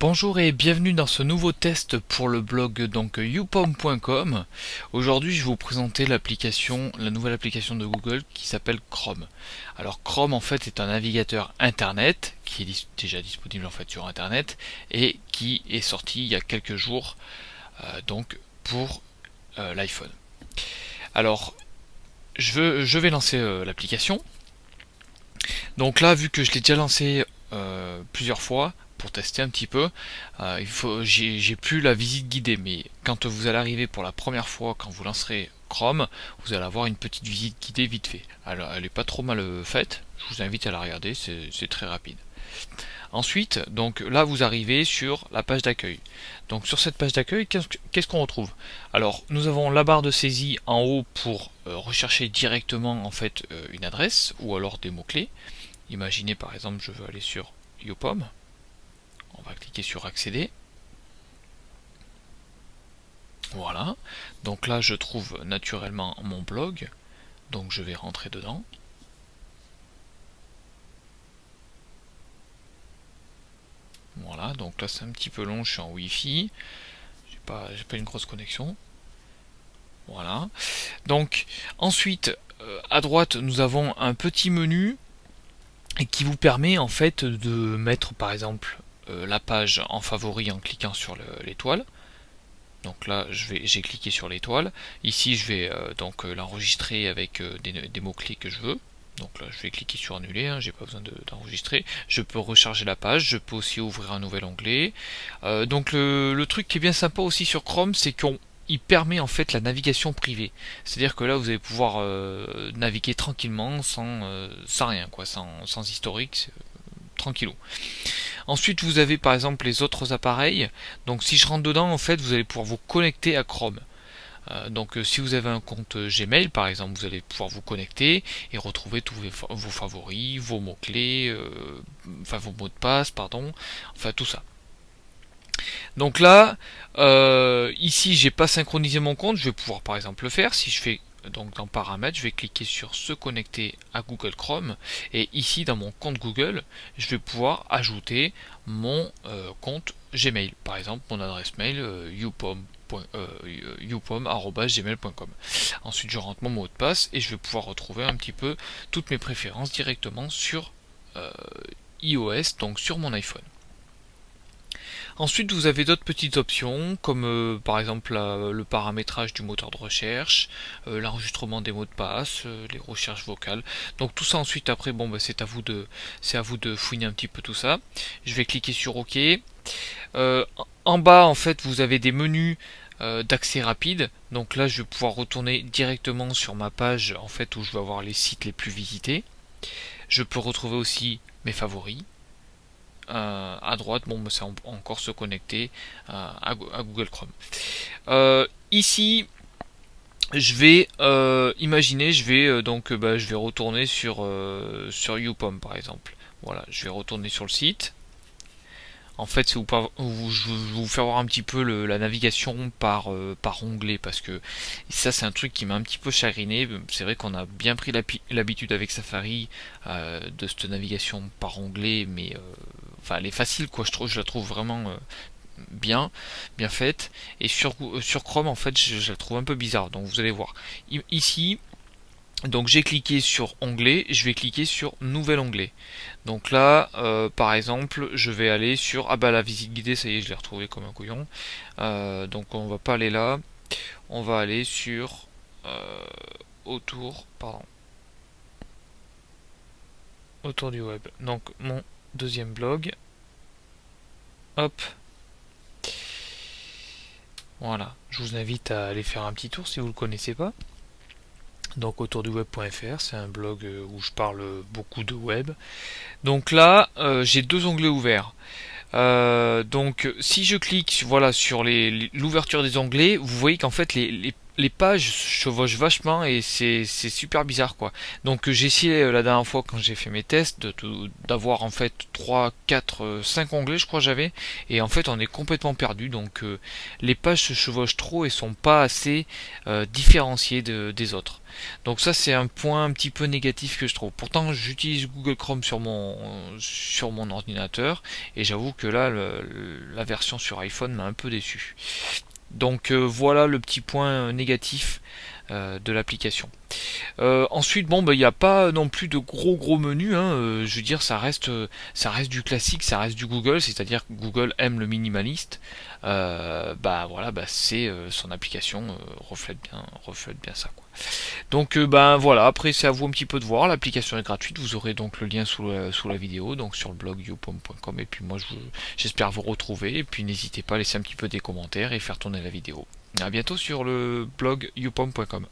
Bonjour et bienvenue dans ce nouveau test pour le blog donc youpom.com. Aujourd'hui je vais vous présenter la nouvelle application de Google qui s'appelle Chrome. Alors Chrome en fait est un navigateur internet qui est déjà disponible en fait sur internet et qui est sorti il y a quelques jours donc pour l'iPhone. Alors je vais lancer l'application. Donc là vu que je l'ai déjà lancé plusieurs fois pour tester un petit peu, j'ai plus la visite guidée, mais quand vous allez arriver pour la première fois, quand vous lancerez Chrome, vous allez avoir une petite visite guidée vite fait. Alors elle est pas trop mal faite, je vous invite à la regarder, c'est très rapide. Ensuite, donc là vous arrivez sur la page d'accueil. Donc sur cette page d'accueil, qu'est-ce qu'on retrouve? Alors nous avons la barre de saisie en haut pour rechercher directement en fait une adresse ou alors des mots-clés. Imaginez par exemple je veux aller sur Youpom. On va cliquer sur accéder. Voilà. Donc là je trouve naturellement mon blog. Donc je vais rentrer dedans. Voilà, donc là c'est un petit peu long, je suis en Wi-Fi. J'ai pas une grosse connexion. Voilà. Donc ensuite à droite nous avons un petit menu qui vous permet en fait de mettre par exemple la page en favori en cliquant sur l'étoile. Donc là j'ai cliqué sur l'étoile. Ici je vais donc l'enregistrer avec des mots-clés que je veux. Donc là je vais cliquer sur annuler, hein, j'ai pas besoin d'enregistrer. Je peux recharger la page, je peux aussi ouvrir un nouvel onglet. Donc le truc qui est bien sympa aussi sur Chrome, c'est qu'il permet en fait la navigation privée. C'est-à-dire que là vous allez pouvoir naviguer tranquillement sans rien, quoi, sans historique, tranquillou. Ensuite vous avez par exemple les autres appareils. Donc si je rentre dedans en fait vous allez pouvoir vous connecter à Chrome. Donc si vous avez un compte Gmail par exemple, vous allez pouvoir vous connecter et retrouver tous vos favoris, vos mots-clés, enfin vos mots de passe, pardon, enfin tout ça. Donc là, ici j'ai pas synchronisé mon compte, je vais pouvoir par exemple le faire. Si je fais donc dans paramètres, je vais cliquer sur se connecter à Google Chrome et ici dans mon compte Google, je vais pouvoir ajouter mon compte Gmail, par exemple mon adresse mail youpom@gmail.com. Ensuite je rentre mon mot de passe et je vais pouvoir retrouver un petit peu toutes mes préférences directement sur iOS, donc sur mon iPhone. Ensuite vous avez d'autres petites options comme par exemple le paramétrage du moteur de recherche, l'enregistrement des mots de passe, les recherches vocales. Donc tout ça ensuite après bon bah, c'est à vous de fouiner un petit peu tout ça. Je vais cliquer sur OK. En bas en fait vous avez des menus d'accès rapide. Donc là je vais pouvoir retourner directement sur ma page en fait où je vais avoir les sites les plus visités. Je peux retrouver aussi mes favoris. À droite, bon, c'est encore se connecter à Google Chrome. Ici, je vais imaginer, je vais retourner sur Youpom par exemple. Voilà, je vais retourner sur le site. En fait, je vais vous faire voir un petit peu la navigation par onglet parce que ça c'est un truc qui m'a un petit peu chagriné. C'est vrai qu'on a bien pris l'habitude avec Safari de cette navigation par onglet, mais enfin elle est facile quoi. Je la trouve vraiment bien faite. Et sur Chrome en fait je la trouve un peu bizarre. Donc vous allez voir ici. Donc j'ai cliqué sur onglet, je vais cliquer sur nouvel onglet. Donc là, par exemple, je vais aller sur la visite guidée, ça y est, je l'ai retrouvé comme un couillon. Donc on va pas aller là, on va aller sur autour du web. Donc mon deuxième blog. Hop. Voilà, je vous invite à aller faire un petit tour si vous le connaissez pas. Donc autourduweb.fr, c'est un blog où je parle beaucoup de web. Donc là, j'ai deux onglets ouverts. Donc si je clique voilà sur l'ouverture des onglets, vous voyez qu'en fait les pages chevauchent vachement et c'est super bizarre quoi. Donc j'ai essayé la dernière fois quand j'ai fait mes tests d'avoir en fait 3 4 5 onglets je crois j'avais, et en fait on est complètement perdu. Donc les pages se chevauchent trop et sont pas assez différenciées des autres. Donc ça c'est un point un petit peu négatif que je trouve. Pourtant j'utilise Google Chrome sur mon ordinateur, et j'avoue que là la version sur iPhone m'a un peu déçu. Donc voilà le petit point négatif de l'application. Ensuite, bon, bah, il n'y a pas non plus de gros menus, hein. Je veux dire, ça reste du classique, ça reste du Google, c'est-à-dire que Google aime le minimaliste. Bah voilà, bah c'est son application reflète bien ça, quoi. Donc ben voilà, après c'est à vous un petit peu de voir. L'application est gratuite, vous aurez donc le lien sous la vidéo, donc sur le blog youpom.com. Et puis moi j'espère vous retrouver. Et puis n'hésitez pas à laisser un petit peu des commentaires et faire tourner la vidéo. À bientôt sur le blog youpom.com.